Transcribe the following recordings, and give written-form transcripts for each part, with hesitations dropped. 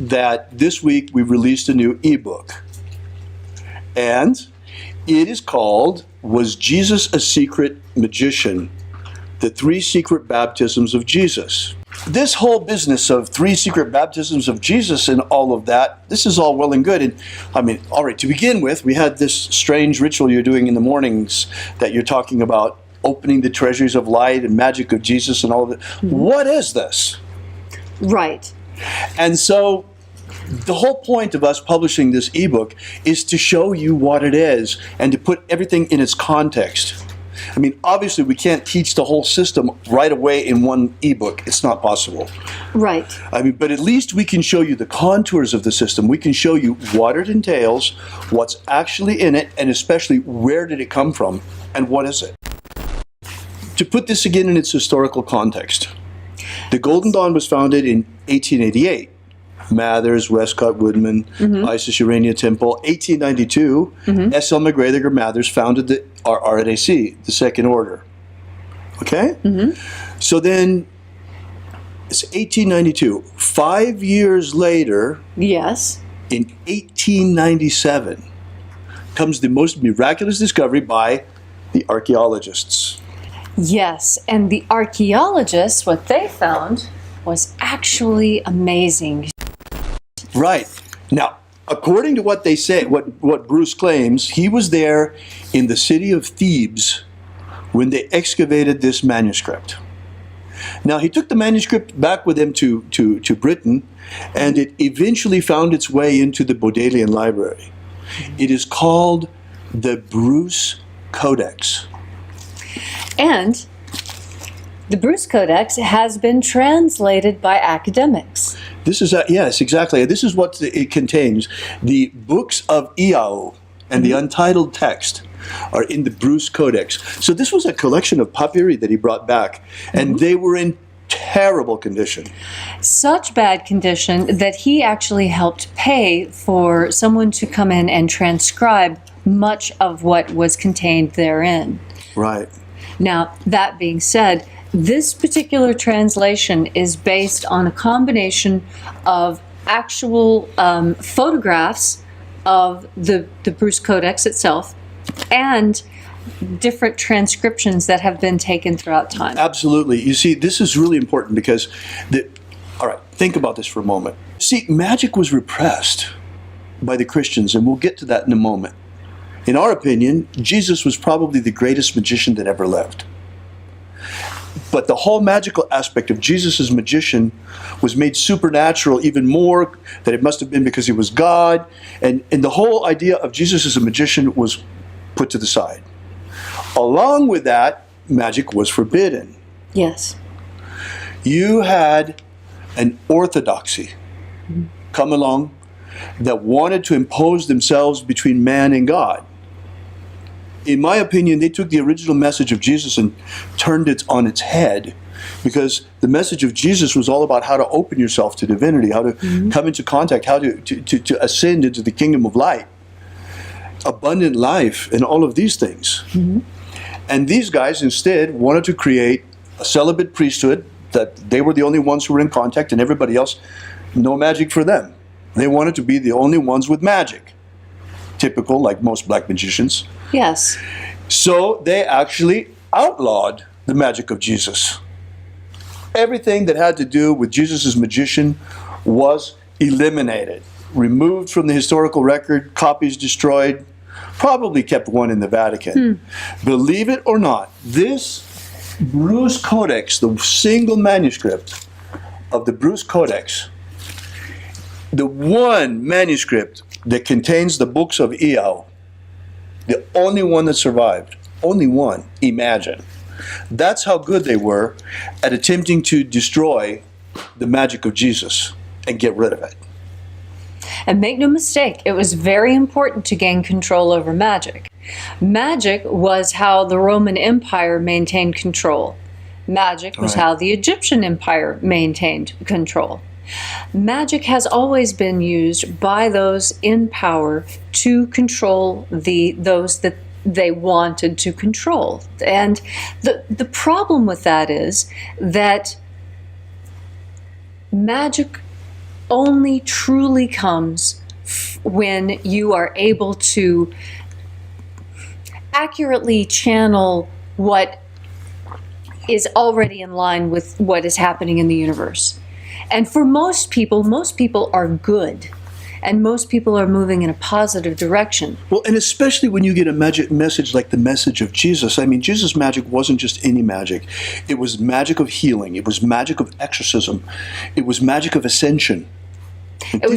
that this week we released a new ebook. And it is called, Was Jesus a Secret Magician? The 3 Secret Baptisms of Jesus. This whole business of 3 secret baptisms of Jesus and all of that, this is all well and good. And I mean, all right, to begin with, we had this strange ritual you're doing in the mornings that you're talking about opening the treasuries of light and magic of Jesus and all of it. Mm-hmm. What is this? Right. And so the whole point of us publishing this ebook is to show you what it is and to put everything in its context. I mean, obviously, we can't teach the whole system right away in one ebook. It's not possible. Right. I mean, but at least we can show you the contours of the system. We can show you what it entails, what's actually in it, and especially where did it come from and what is it. To put this again in its historical context, the Golden Dawn was founded in 1888. Mathers, Westcott Woodman, Isis Urania Temple. 1892, S.L. McGregor Mathers founded the RNAC, the Second Order. Okay? So then, it's 1892. 5 years later, yes, in 1897, comes the most miraculous discovery by the archaeologists. Yes, and the archaeologists, what they found was actually amazing. Right. Now, according to what they say, what Bruce claims, he was there in the city of Thebes when they excavated this manuscript. Now, he took the manuscript back with him to Britain, and it eventually found its way into the Bodleian Library. It is called the Bruce Codex. And the Bruce Codex has been translated by academics. This is, yes, exactly. This is what it contains. The books of Iao and the untitled text are in the Bruce Codex. So this was a collection of papyri that he brought back, and they were in terrible condition. Such bad condition that he actually helped pay for someone to come in and transcribe much of what was contained therein. Right. Now, that being said, this particular translation is based on a combination of actual photographs of the Bruce Codex itself and different transcriptions that have been taken throughout time. Absolutely. You see, this is really important because, all right, think about this for a moment. See, magic was repressed by the Christians, and we'll get to that in a moment. In our opinion, Jesus was probably the greatest magician that ever lived. But the whole magical aspect of Jesus' magician was made supernatural even more, that it must have been because he was God. And the whole idea of Jesus as a magician was put to the side. Along with that, magic was forbidden. Yes. You had an orthodoxy come along that wanted to impose themselves between man and God. In my opinion, they took the original message of Jesus and turned it on its head, because the message of Jesus was all about how to open yourself to divinity, how to come into contact, how to ascend into the kingdom of light, abundant life, and all of these things. And these guys instead wanted to create a celibate priesthood, that they were the only ones who were in contact, and everybody else, no magic for them. They wanted to be the only ones with magic. Typical, like most black magicians. Yes. So they actually outlawed the magic of Jesus. Everything that had to do with Jesus' magician was eliminated, removed from the historical record, copies destroyed, probably kept one in the Vatican. Believe it or not, this Bruce Codex, the single manuscript of the Bruce Codex, the one manuscript that contains the books of Iao, the only one that survived, only one, imagine. That's how good they were at attempting to destroy the magic of Jesus and get rid of it. And make no mistake, it was very important to gain control over magic. Magic was how the Roman Empire maintained control. Magic was how the Egyptian Empire maintained control. Magic has always been used by those in power to control those that they wanted to control. And the problem with that is that magic only truly comes when you are able to accurately channel what is already in line with what is happening in the universe. And for most people are good. And most people are moving in a positive direction. Well, and especially when you get a magic message like the message of Jesus. I mean, Jesus' magic wasn't just any magic. It was magic of healing. It was magic of exorcism. It was magic of ascension. It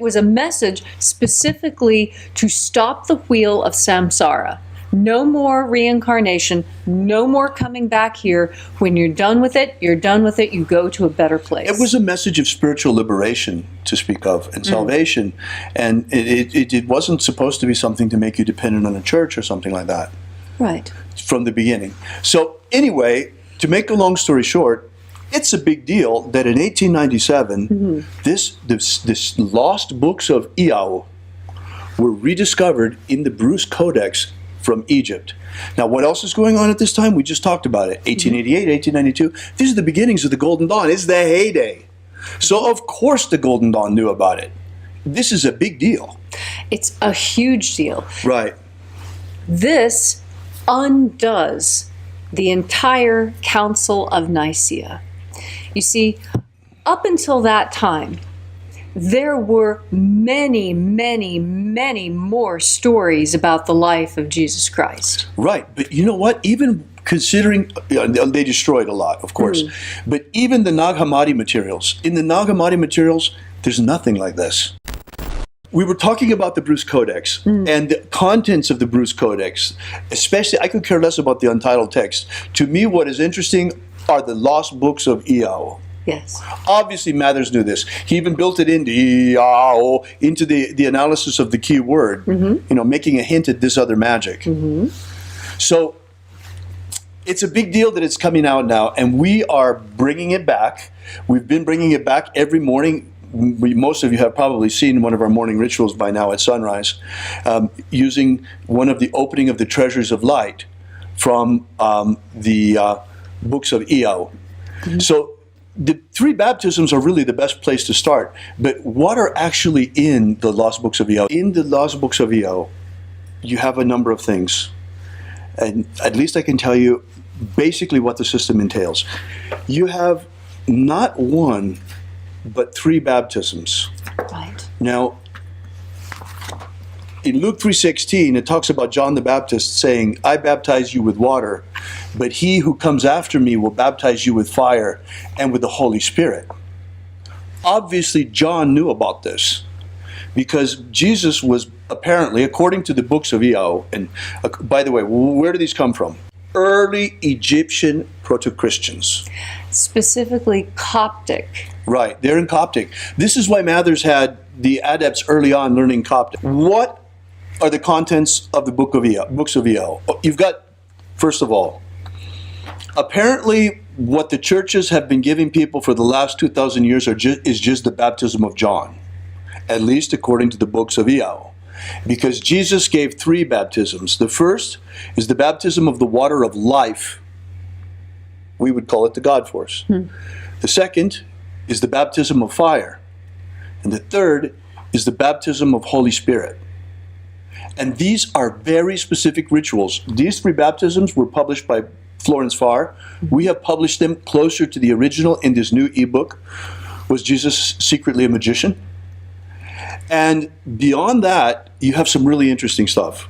was a message specifically to stop the wheel of samsara. No more reincarnation, no more coming back here. When you're done with it, you're done with it, you go to a better place. It was a message of spiritual liberation, to speak of, and salvation. And it wasn't supposed to be something to make you dependent on a church or something like that. Right. From the beginning. So anyway, to make a long story short, it's a big deal that in 1897, this lost books of Iao were rediscovered in the Bruce Codex from Egypt. Now, what else is going on at this time? We just talked about it. 1888, 1892. These are the beginnings of the Golden Dawn. It's the heyday. So, of course, the Golden Dawn knew about it. This is a big deal. It's a huge deal. Right. This undoes the entire Council of Nicaea. You see, up until that time, there were many, many, many more stories about the life of Jesus Christ. Right. But you know what? Even considering, they destroyed a lot, of course, but even the Nag Hammadi materials, in the Nag Hammadi materials, there's nothing like this. We were talking about the Bruce Codex and the contents of the Bruce Codex, especially, I could care less about the untitled text. To me, what is interesting are the lost books of Iao. Yes. Obviously, Mathers knew this. He even built it into Iao, into the analysis of the key word, making a hint at this other magic. So it's a big deal that it's coming out now, and we are bringing it back. We've been bringing it back every morning. Most of you have probably seen one of our morning rituals by now at sunrise, using one of the opening of the treasures of light from the books of Iao. So the three baptisms are really the best place to start. But what are actually in the lost books of Iao? In the lost books of Iao, you have a number of things. And at least I can tell you basically what the system entails. You have not one, but three baptisms. Right. Now, in Luke 3:16, it talks about John the Baptist saying, I baptize you with water, but he who comes after me will baptize you with fire and with the Holy Spirit. Obviously, John knew about this because Jesus was apparently, according to the books of Iao, and by the way, where do these come from? Early Egyptian proto-Christians. Specifically Coptic. Right, they're in Coptic. This is why Mathers had the adepts early on learning Coptic. What are the contents of the books of Iao? You've got, first of all, apparently what the churches have been giving people for the last 2,000 years is just the baptism of John, at least according to the books of Iao. Because Jesus gave three baptisms. The first is the baptism of the water of life. We would call it the God force. The second is the baptism of fire. And the third is the baptism of Holy Spirit. And these are very specific rituals. These three baptisms were published by Florence Farr. We have published them closer to the original in this new ebook, Was Jesus Secretly a Magician? And beyond that, you have some really interesting stuff.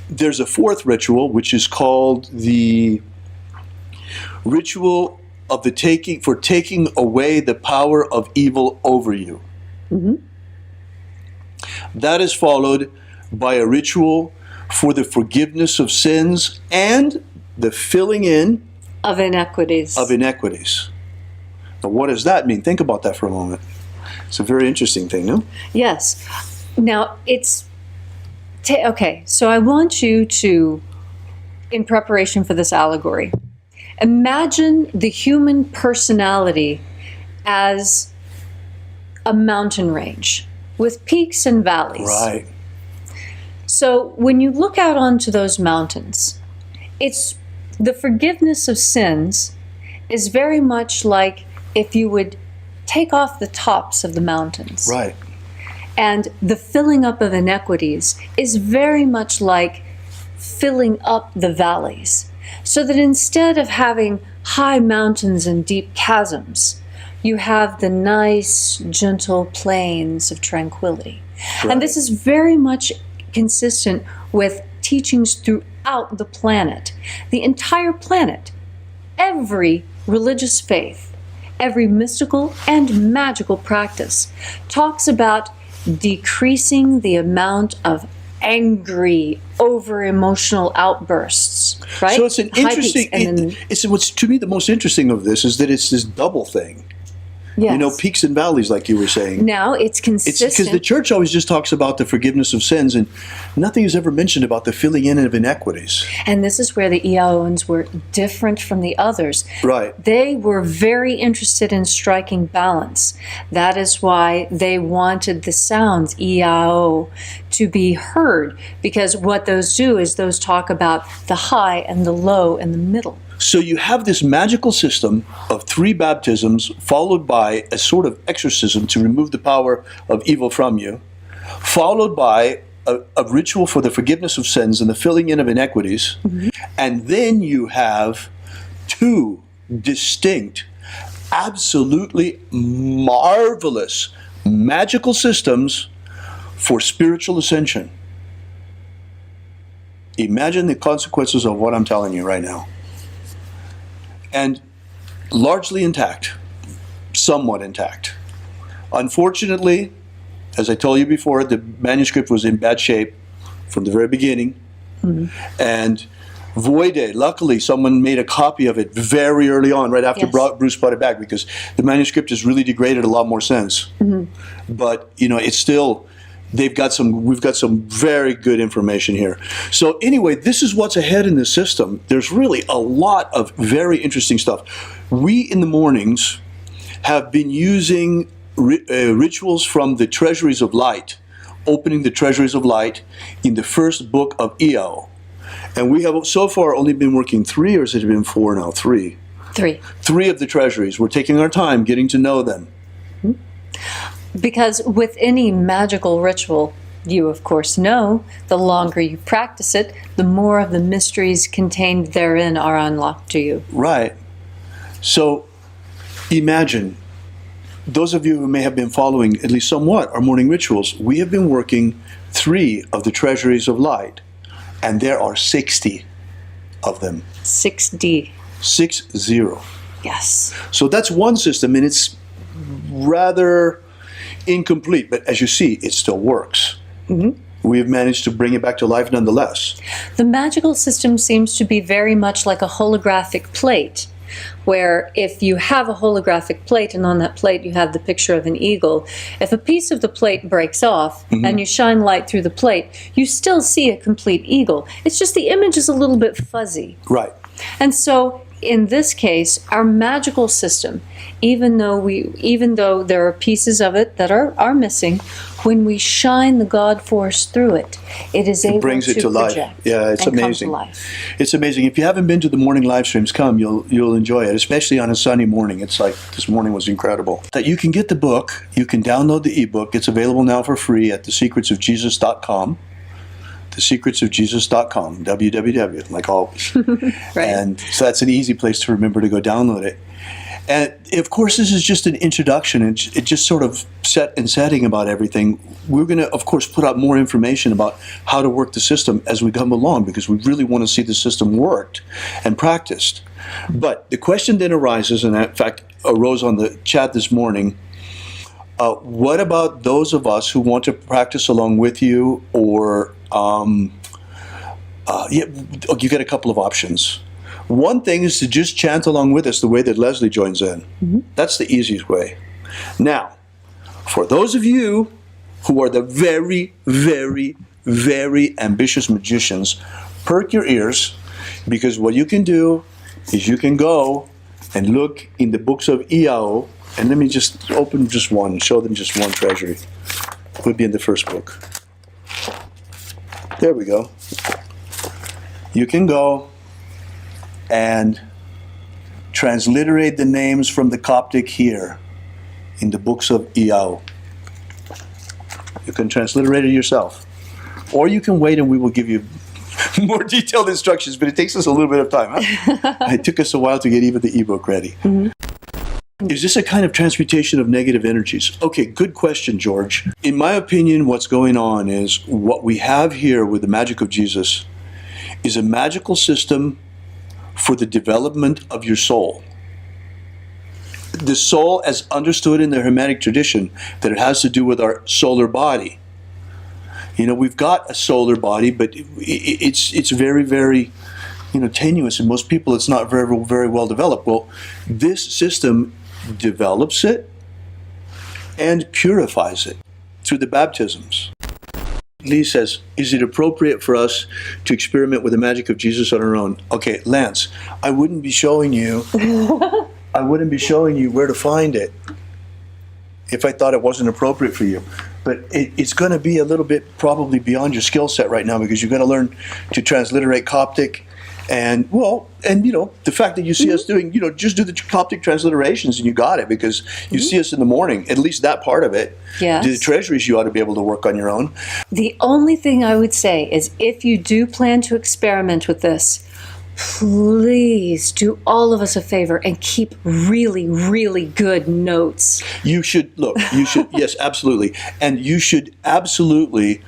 There's a fourth ritual, which is called the ritual of the taking away the power of evil over you. That is followed by a ritual for the forgiveness of sins and the filling in of inequities. Now, what does that mean? Think about that for a moment. It's a very interesting thing, no? Yes. Now, okay, so I want you to, in preparation for this allegory, imagine the human personality as a mountain range with peaks and valleys. Right. So when you look out onto those mountains, it's the forgiveness of sins is very much like if you would take off the tops of the mountains. Right. And the filling up of inequities is very much like filling up the valleys. So that instead of having high mountains and deep chasms, you have the nice, gentle plains of tranquility. Right. And this is very much consistent with teachings throughout the planet. The entire planet, every religious faith, every mystical and magical practice talks about decreasing the amount of angry, over-emotional outbursts, right? So it's an High peaks, interesting, and then, it's what's to me the most interesting of this is that it's this double thing. yes. You know, peaks and valleys, like you were saying. Now it's It's consistent. because the church always just talks about the forgiveness of sins, and nothing is ever mentioned about the filling in of inequities. And this is where the Iaoans were different from the others. Right. They were very interested in striking balance. That is why they wanted the sounds, Iao, to be heard, because what those do is those talk about the high and the low and the middle. So you have this magical system of 3 baptisms followed by a sort of exorcism to remove the power of evil from you, followed by a ritual for the forgiveness of sins and the filling in of inequities, and then you have 2 distinct, absolutely marvelous, magical systems for spiritual ascension. Imagine the consequences of what I'm telling you right now. And largely intact, somewhat intact. Unfortunately, as I told you before, the manuscript was in bad shape from the very beginning. And voide, luckily someone made a copy of it very early on, right after Yes. Bruce brought it back, because the manuscript has really degraded a lot more sense. But, you know, it's still, we've got some very good information here. So anyway, this is what's ahead in the system. There's really a lot of very interesting stuff. We in the mornings have been using rituals from the Treasuries of Light, opening the Treasuries of Light in the first book of Iao. And we have so far only been working 3, or has it been 4 now? 3. 3. 3 of the treasuries. We're taking our time getting to know them. Because with any magical ritual, you of course know, the longer you practice it, the more of the mysteries contained therein are unlocked to you. Right. So imagine, those of you who may have been following at least somewhat our morning rituals, we have been working 3 of the treasuries of light, and there are 60 of them. 6D. 60. Yes. So that's one system, and it's rather incomplete, but as you see, it still works. We have managed to bring it back to life nonetheless. The magical system seems to be very much like a holographic plate, where if you have a holographic plate and on that plate you have the picture of an eagle, if a piece of the plate breaks off and you shine light through the plate, you still see a complete eagle. It's just the image is a little bit fuzzy. Right. And so in this case, our magical system, even though there are pieces of it that are missing, when we shine the God force through it, it is able Brings it to life. project Yeah, it's and amazing. come to life. It's amazing. If you haven't been to the morning live streams, come. You'll enjoy it, especially on a sunny morning. It's like this morning was incredible. That you can get the book, you can download the ebook. It's available now for free at thesecretsofjesus.com. Thesecretsofjesus.com, www, like always. Right. And so that's an easy place to remember to go download it. And of course, this is just an introduction. It just sort of setting about everything. We're going to, of course, put out more information about how to work the system as we come along, because we really want to see the system worked and practiced. But the question then arises, and in fact arose on the chat this morning, what about those of us who want to practice along with you, or you get a couple of options. One thing is to just chant along with us the way that Leslie joins in. That's the easiest way. Now, for those of you who are the very, very, very ambitious magicians, perk your ears, because what you can do is you can go and look in the books of Iao, and let me just open just one, show them just one treasury. It would be in the first book. There we go. You can go and transliterate the names from the Coptic here in the books of Iao. You can transliterate it yourself. Or you can wait and we will give you more detailed instructions, but it takes us a little bit of time. Huh? It took us a while to get even the ebook ready. Mm-hmm. Is this a kind of transmutation of negative energies? Okay, good question, George. In my opinion, what's going on is what we have here with the magic of Jesus is a magical system for the development of your soul. The soul, as understood in the Hermetic tradition, that it has to do with our solar body. You know, we've got a solar body, but it's very, very, tenuous. And most people, it's not very, very well developed. Well, this system develops it and purifies it through the baptisms. Lee says, is it appropriate for us to experiment with the magic of Jesus on our own? Okay, Lance, I wouldn't be showing you where to find it if I thought it wasn't appropriate for you. But it's going to be a little bit probably beyond your skill set right now, because you're going to learn to transliterate Coptic. And the fact that you see us doing, just do the Coptic transliterations and you got it, because you see us in the morning, at least that part of it. Yes. The treasuries you ought to be able to work on your own. The only thing I would say is, if you do plan to experiment with this, please do all of us a favor and keep really, really good notes. You should, yes, absolutely. And you should absolutely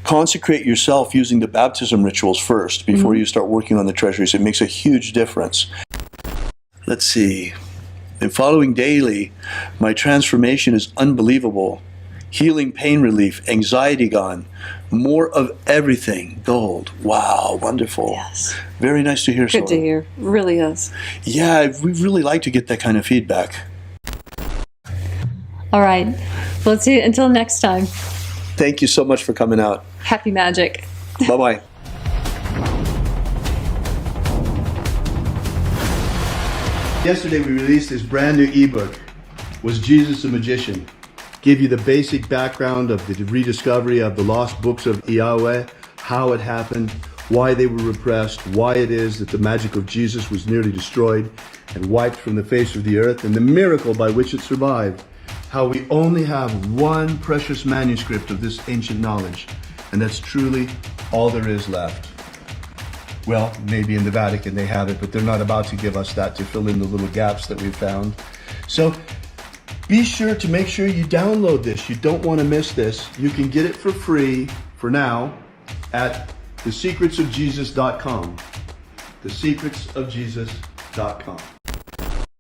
consecrate yourself using the baptism rituals first before you start working on the treasuries. It makes a huge difference. Let's see. In following daily, my transformation is unbelievable. Healing, pain relief, anxiety gone, more of everything, gold. Wow, wonderful. Yes. Very nice to hear. Good to hear. Really is. Yeah, we really like to get that kind of feedback. All right. Let's see. Until next time. Thank you so much for coming out. Happy magic. Bye-bye. Yesterday we released this brand new ebook, Was Jesus a Magician? Give you the basic background of the rediscovery of the lost books of Yahweh, how it happened, why they were repressed, why it is that the magic of Jesus was nearly destroyed and wiped from the face of the earth, and the miracle by which it survived. How we only have one precious manuscript of this ancient knowledge, and that's truly all there is left. Well, maybe in the Vatican they have it, but they're not about to give us that to fill in the little gaps that we've found. So be sure to make sure you download this. You don't want to miss this. You can get it for free for now at thesecretsofjesus.com. Thesecretsofjesus.com.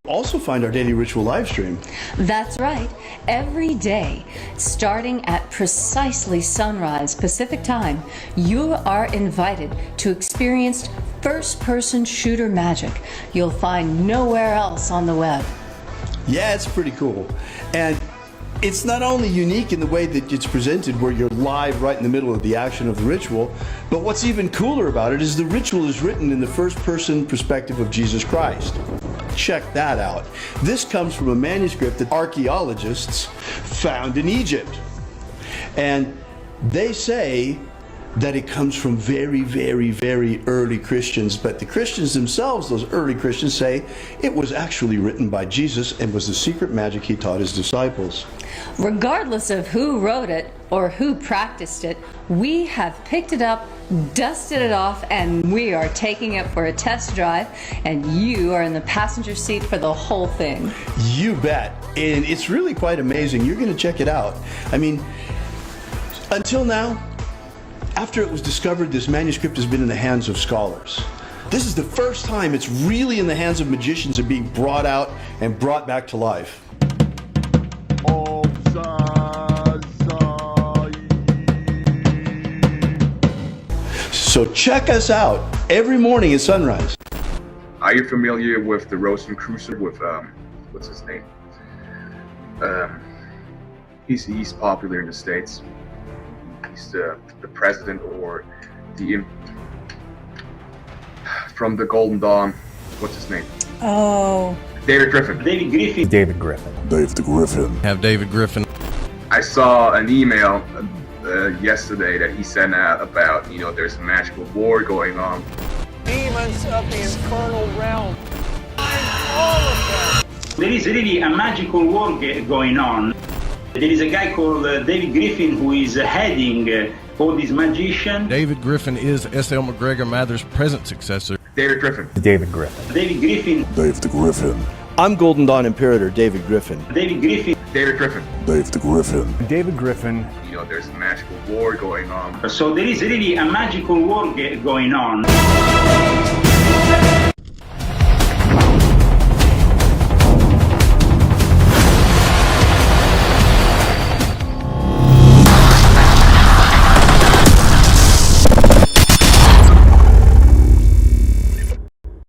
Also find our daily ritual live stream. That's right. Every day, starting at precisely sunrise Pacific time, you are invited to experience first-person shooter magic you'll find nowhere else on the web. Yeah, it's pretty cool. And it's not only unique in the way that it's presented, where you're live right in the middle of the action of the ritual, but what's even cooler about it is the ritual is written in the first-person perspective of Jesus Christ. Check that out. This comes from a manuscript that archaeologists found in Egypt. And they say that it comes from very, very, very early Christians, but the Christians themselves, those early Christians, say it was actually written by Jesus and was the secret magic he taught his disciples. Regardless of who wrote it or who practiced it, we have picked it up, dusted it off, and we are taking it for a test drive, and you are in the passenger seat for the whole thing. You bet. And it's really quite amazing. You're going to check it out. I mean, until now, after it was discovered, this manuscript has been in the hands of scholars. This is the first time it's really in the hands of magicians and being brought out and brought back to life. So check us out every morning at sunrise. Are you familiar with the Rosencrantz with what's his name? He's popular in the States. He's the president or the from the Golden Dawn. What's his name? Oh. David Griffin. David Griffin. David Griffin. David Griffin. Have David Griffin. I saw an email yesterday that he sent out about, there's a magical war going on. Demons of the infernal realm. I'm all of them. There is really a magical work going on. There is a guy called David Griffin who is heading all these magicians. David Griffin is S.L. McGregor Mather's present successor. David Griffin. David Griffin. David Griffin. David Griffin. I'm Golden Dawn Imperator David Griffin. David Griffin. David Griffin. David Griffin. David Griffin. You know, there's a magical war going on. So there is really a magical work going on.